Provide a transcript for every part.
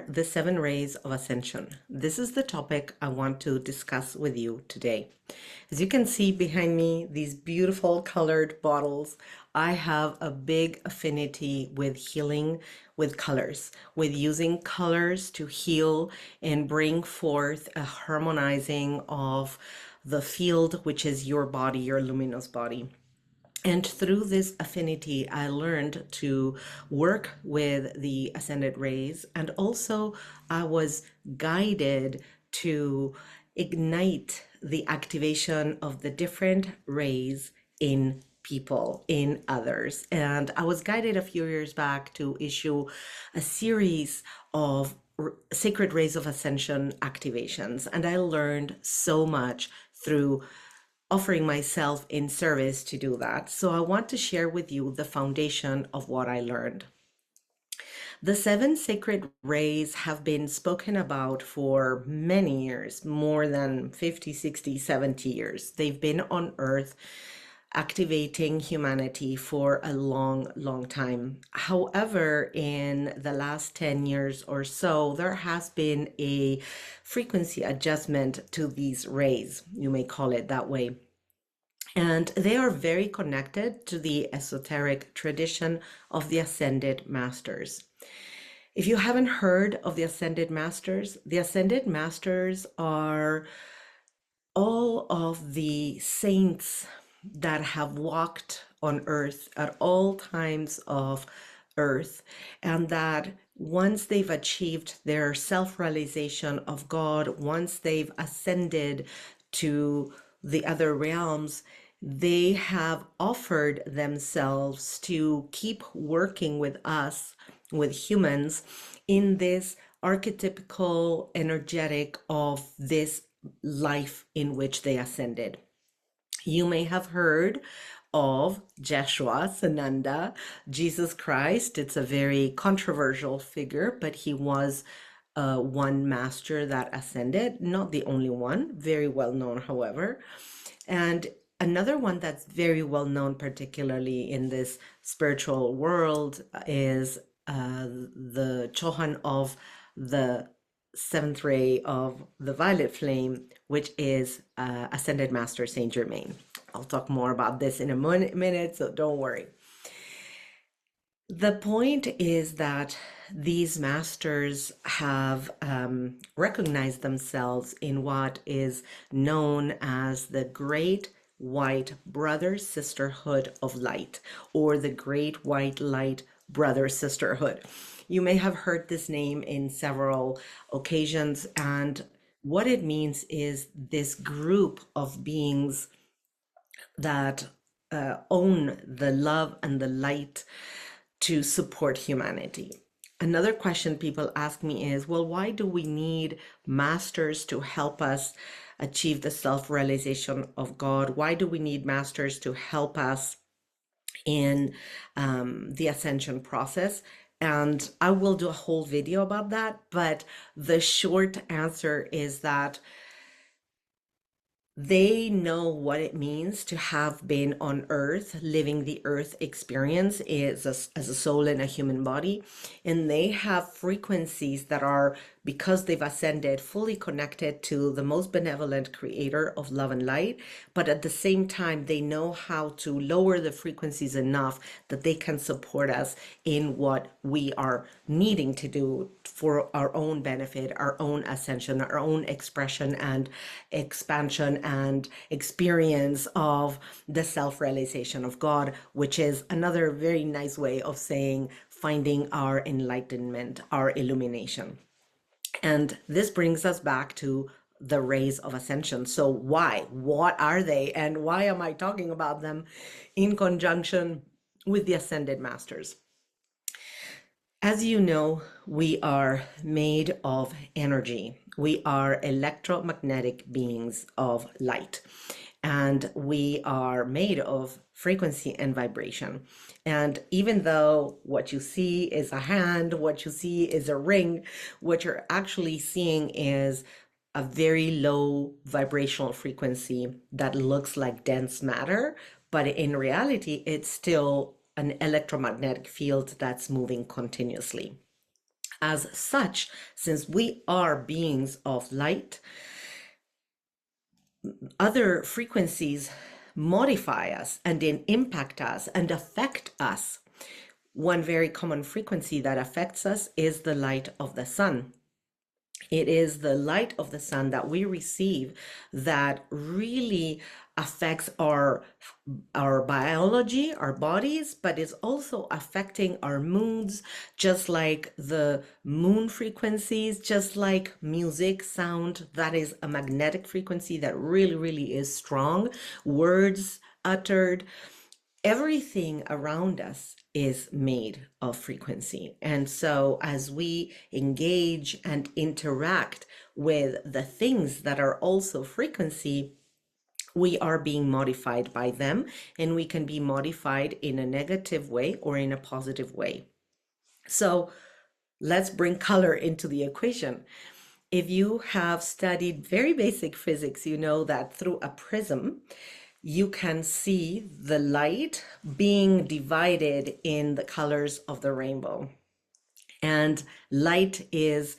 are the 7 rays of ascension. This is the topic I want to discuss with you today. As you can see behind me, these beautiful colored bottles, I have a big affinity with healing with colors, with using colors to heal and bring forth a harmonizing of the field, which is your body, your luminous body. And through this affinity, I learned to work with the ascended rays, and also I was guided to ignite the activation of the different rays in people, in others. And I was guided a few years back to issue a series of Sacred Rays of Ascension activations, and I learned so much through offering myself in service to do that. So I want to share with you the foundation of what I learned. The 7 sacred rays have been spoken about for many years, more than 50, 60, 70 years. They've been on Earth activating humanity for a long, long time. However, in the last 10 years or so, there has been a frequency adjustment to these rays. You may call it that way. And they are very connected to the esoteric tradition of the Ascended Masters. If you haven't heard of the Ascended Masters are all of the saints that have walked on earth at all times of earth, and that once they've achieved their self-realization of God, once they've ascended to the other realms, they have offered themselves to keep working with us, with humans, in this archetypical energetic of this life in which they ascended. You may have heard of Jeshua, Sananda, Jesus Christ. It's a very controversial figure, but he was one master that ascended, not the only one, very well known, however. And another one that's very well known, particularly in this spiritual world, is the Chohan of the 7th ray of the violet flame, which is Ascended Master Saint Germain. I'll talk more about this in a minute, so don't worry. The point is that these masters have recognized themselves in what is known as the Great White Brother Sisterhood of Light, or the Great White Light Brother Sisterhood. You may have heard this name in several occasions, and what it means is this group of beings that own the love and the light to support humanity. Another question people ask me is, well, why do we need masters to help us achieve the self-realization of God? Why do we need masters to help us in the ascension process? And I will do a whole video about that, but the short answer is that they know what it means to have been on earth, living the earth experience as a soul in a human body. And they have frequencies that are, because they've ascended, fully connected to the most benevolent creator of love and light. But at the same time, they know how to lower the frequencies enough that they can support us in what we are needing to do for our own benefit, our own ascension, our own expression and expansion and experience of the self-realization of God, which is another very nice way of saying finding our enlightenment, our illumination. And this brings us back to the rays of ascension. So why? What are they? And why am I talking about them in conjunction with the ascended masters? As you know, we are made of energy. We are electromagnetic beings of light, and we are made of frequency and vibration. And even though what you see is a hand, what you see is a ring, what you're actually seeing is a very low vibrational frequency that looks like dense matter, but in reality, it's still an electromagnetic field that's moving continuously. As such, since we are beings of light, other frequencies modify us and then impact us and affect us. One very common frequency that affects us is the light of the sun. It is the light of the sun that we receive that really affects our biology, our bodies, but is also affecting our moods, just like the moon frequencies, just like music, sound, that is a magnetic frequency that really, really is strong. Words uttered, everything around us is made of frequency. And so as we engage and interact with the things that are also frequency, we are being modified by them, and we can be modified in a negative way or in a positive way. So let's bring color into the equation. If you have studied very basic physics, you know that through a prism, you can see the light being divided in the colors of the rainbow. And light is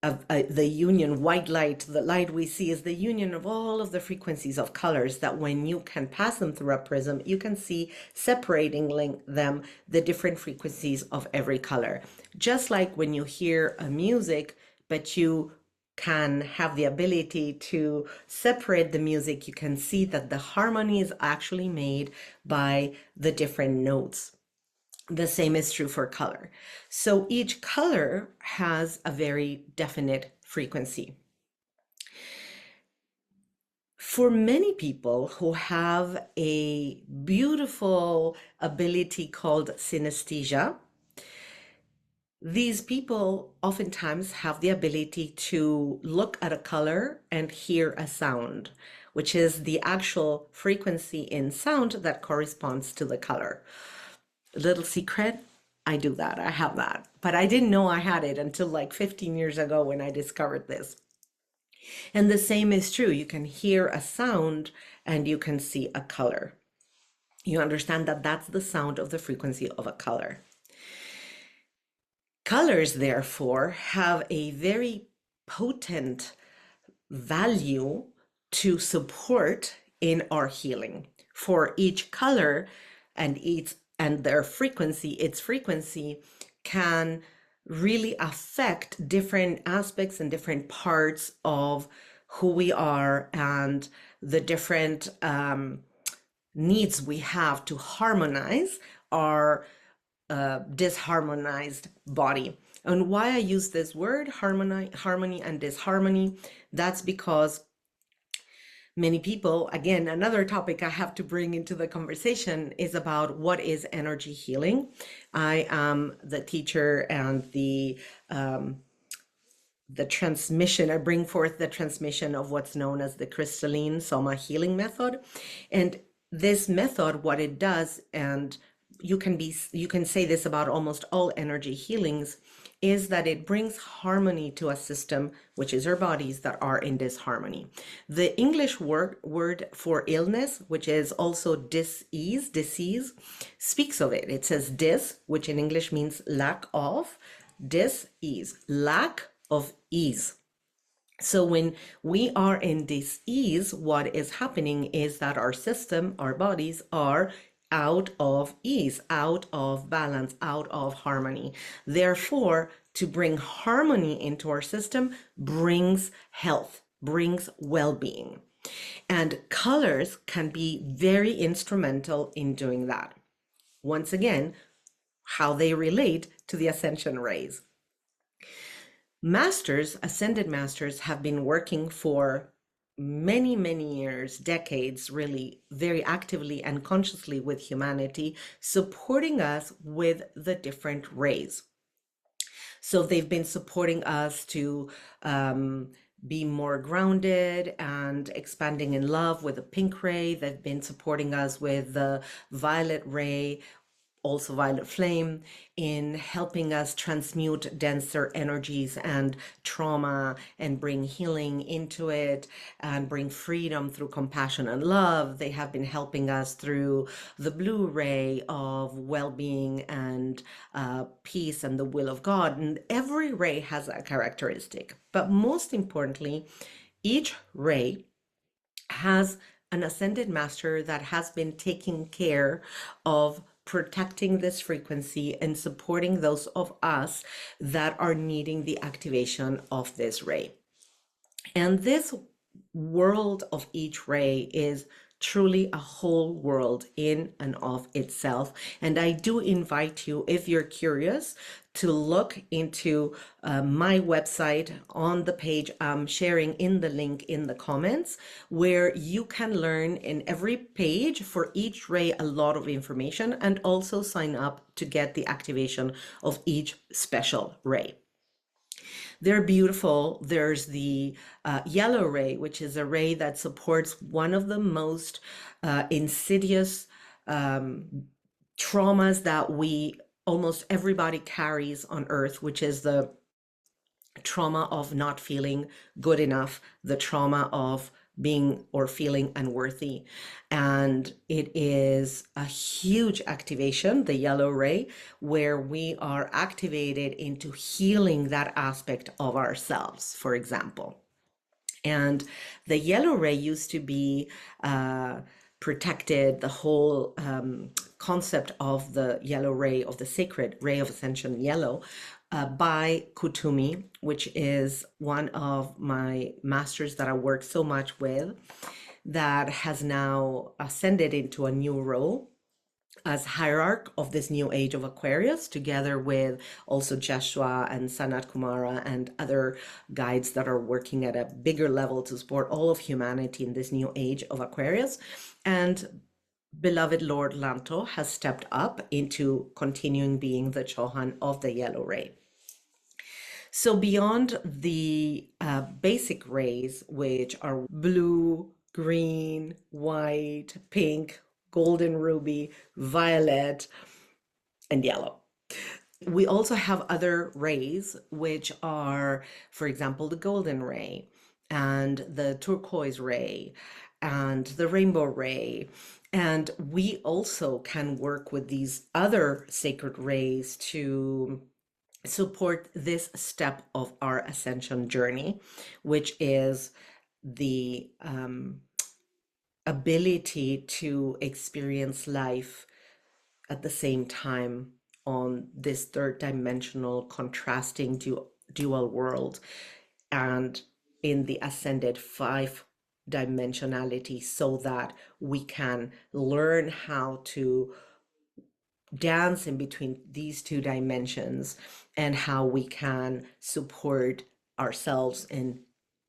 the union, white light, the light we see is the union of all of the frequencies of colors that when you can pass them through a prism, you can see separating them, the different frequencies of every color. Just like when you hear a music, but you can have the ability to separate the music, you can see that the harmony is actually made by the different notes. The same is true for color. So each color has a very definite frequency. For many people who have a beautiful ability called synesthesia, these people oftentimes have the ability to look at a color and hear a sound, which is the actual frequency in sound that corresponds to the color. Little secret, I do that. I have that. But I didn't know I had it until like 15 years ago when I discovered this. And the same is true. You can hear a sound and you can see a color. You understand that that's the sound of the frequency of a color. Colors, therefore, have a very potent value to support in our healing. For each color and their frequency, its frequency can really affect different aspects and different parts of who we are and the different needs we have to harmonize our disharmonized body. And why I use this word harmony and disharmony, that's because many people, again, another topic I have to bring into the conversation is about what is energy healing. I am the teacher and the transmission, I bring forth the transmission of what's known as the crystalline soma healing method. And this method, what it does, and you can say this about almost all energy healings, is that it brings harmony to a system, which is our bodies that are in disharmony. The English word for illness, which is also disease, speaks of it. It says dis, which in English means lack of, dis-ease, lack of ease. So when we are in dis-ease, what is happening is that our system, our bodies are out of ease, out of balance, out of harmony. Therefore, to bring harmony into our system brings health, brings well-being. And colors can be very instrumental in doing that. Once again, how they relate to the ascension rays. Masters, ascended masters, have been working for many, many years, decades, really, very actively and consciously with humanity, supporting us with the different rays. So they've been supporting us to be more grounded and expanding in love with the pink ray. They've been supporting us with the violet ray, also violet flame, in helping us transmute denser energies and trauma and bring healing into it and bring freedom through compassion and love. They have been helping us through the blue ray of well-being and peace and the will of God. And every ray has a characteristic. But most importantly, each ray has an ascended master that has been taking care of protecting this frequency and supporting those of us that are needing the activation of this ray. And this world of each ray is truly a whole world in and of itself. And I do invite you, if you're curious, to look into my website on the page I'm sharing in the link in the comments, where you can learn in every page for each ray a lot of information, and also sign up to get the activation of each special ray. They're beautiful. There's the yellow ray, which is a ray that supports one of the most insidious traumas that almost everybody carries on earth, which is the trauma of not feeling good enough, the trauma of being or feeling unworthy. And it is a huge activation, the yellow ray, where we are activated into healing that aspect of ourselves, for example. And the yellow ray used to be protected, the whole concept of the yellow ray, of the sacred ray of ascension yellow, by Kutumi, which is one of my masters that I work so much with, that has now ascended into a new role as hierarch of this new age of Aquarius, together with also Joshua and Sanat Kumara and other guides that are working at a bigger level to support all of humanity in this new age of Aquarius. And beloved Lord Lanto has stepped up into continuing being the Chohan of the yellow ray. So beyond the basic rays, which are blue, green, white, pink, golden ruby, violet, and yellow, we also have other rays, which are, for example, the golden ray and the turquoise ray and the rainbow ray. And we also can work with these other sacred rays to support this step of our ascension journey, which is the ability to experience life at the same time on this third dimensional contrasting dual world, and in the ascended five dimensionality, so that we can learn how to dance in between these two dimensions, and how we can support ourselves and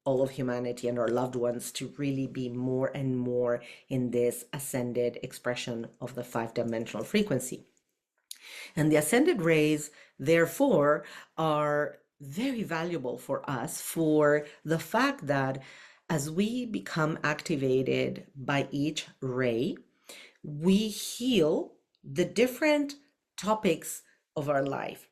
all of humanity and our loved ones to really be more and more in this ascended expression of the five-dimensional frequency. And the ascended rays, therefore, are very valuable for us, for the fact that as we become activated by each ray, we heal the different topics of our life.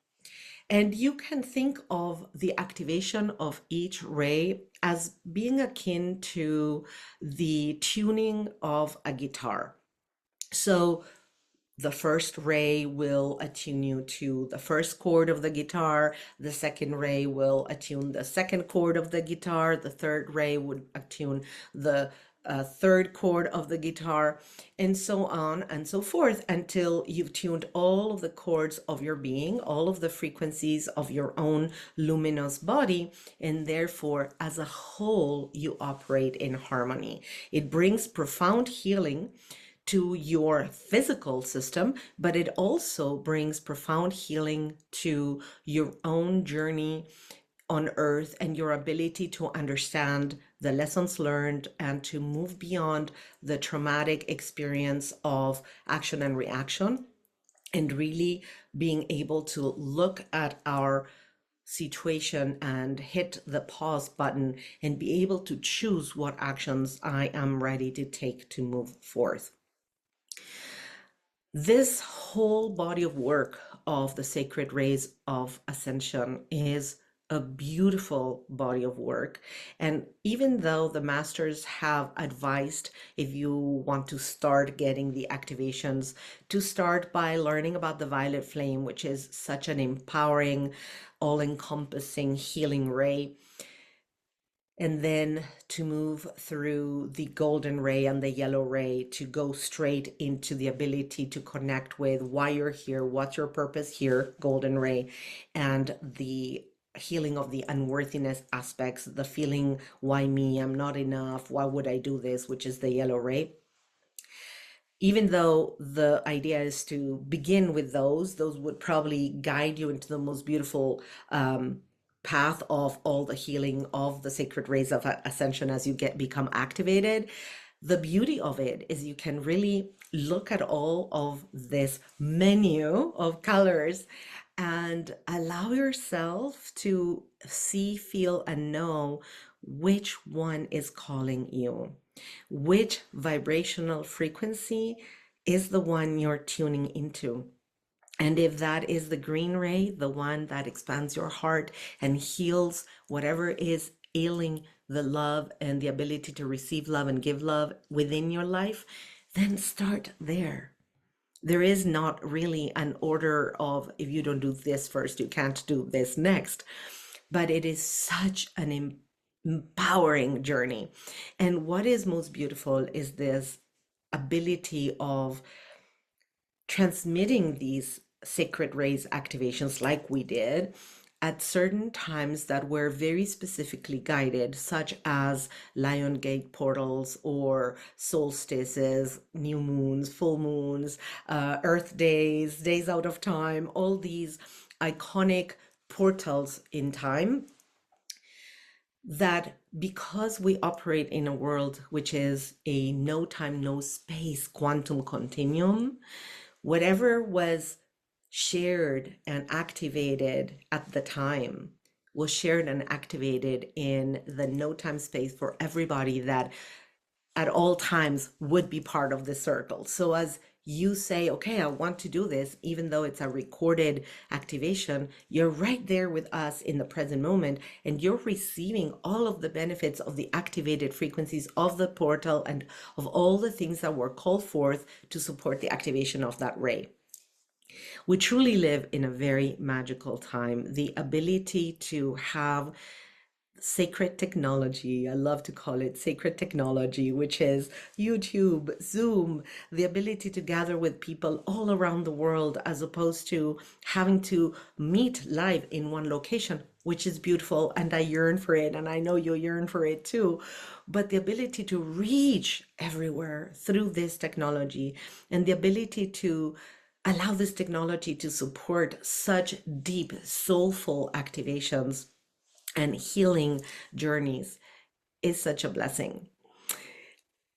And you can think of the activation of each ray as being akin to the tuning of a guitar. So the first ray will attune you to the first chord of the guitar. The second ray will attune the second chord of the guitar. The third ray would attune the third chord of the guitar, and so on and so forth, until you've tuned all of the chords of your being, all of the frequencies of your own luminous body, and therefore, as a whole, you operate in harmony. It brings profound healing to your physical system, but it also brings profound healing to your own journey on earth and your ability to understand the lessons learned and to move beyond the traumatic experience of action and reaction, and really being able to look at our situation and hit the pause button and be able to choose what actions I am ready to take to move forth. This whole body of work of the Sacred Rays of Ascension is a beautiful body of work. And even though the masters have advised, if you want to start getting the activations, to start by learning about the violet flame, which is such an empowering, all-encompassing healing ray, and then to move through the golden ray and the yellow ray to go straight into the ability to connect with why you're here, what's your purpose here, golden ray, and the healing of the unworthiness aspects, the feeling, why me, I'm not enough, why would I do this, which is the yellow ray. Even though the idea is to begin with those would probably guide you into the most beautiful path of all the healing of the sacred rays of ascension as you become activated. The beauty of it is you can really look at all of this menu of colors and allow yourself to see, feel, and know which one is calling you. Which vibrational frequency is the one you're tuning into? And if that is the green ray, the one that expands your heart and heals whatever is ailing the love and the ability to receive love and give love within your life, then start there. There is not really an order of if you don't do this first, you can't do this next. But it is such an empowering journey. And what is most beautiful is this ability of transmitting these sacred rays activations like we did at certain times that were very specifically guided, such as Lion Gate portals or solstices, new moons, full moons, Earth days, days out of time, all these iconic portals in time that because we operate in a world which is a no time, no space quantum continuum, whatever was shared and activated at the time was shared and activated in the no time space for everybody that at all times would be part of the circle. So as you say, okay, I want to do this, even though it's a recorded activation, you're right there with us in the present moment, and you're receiving all of the benefits of the activated frequencies of the portal and of all the things that were called forth to support the activation of that ray. We truly live in a very magical time. The ability to have sacred technology. I love to call it sacred technology, which is YouTube, Zoom, the ability to gather with people all around the world as opposed to having to meet live in one location, which is beautiful. And I yearn for it. And I know you yearn for it too. But the ability to reach everywhere through this technology and the ability to allow this technology to support such deep, soulful activations and healing journeys is such a blessing.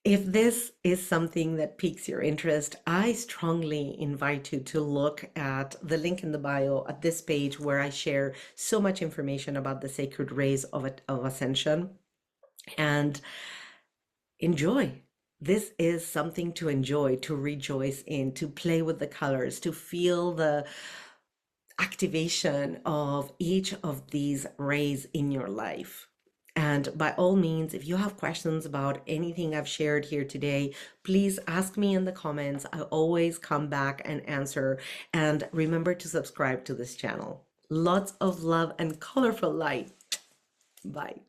If this is something that piques your interest, I strongly invite you to look at the link in the bio at this page where I share so much information about the sacred rays of ascension and enjoy. This is something to enjoy, to rejoice in, to play with the colors, to feel the activation of each of these rays in your life. And by all means, if you have questions about anything I've shared here today, please ask me in the comments. I always come back and answer. And remember to subscribe to this channel. Lots of love and colorful light. Bye.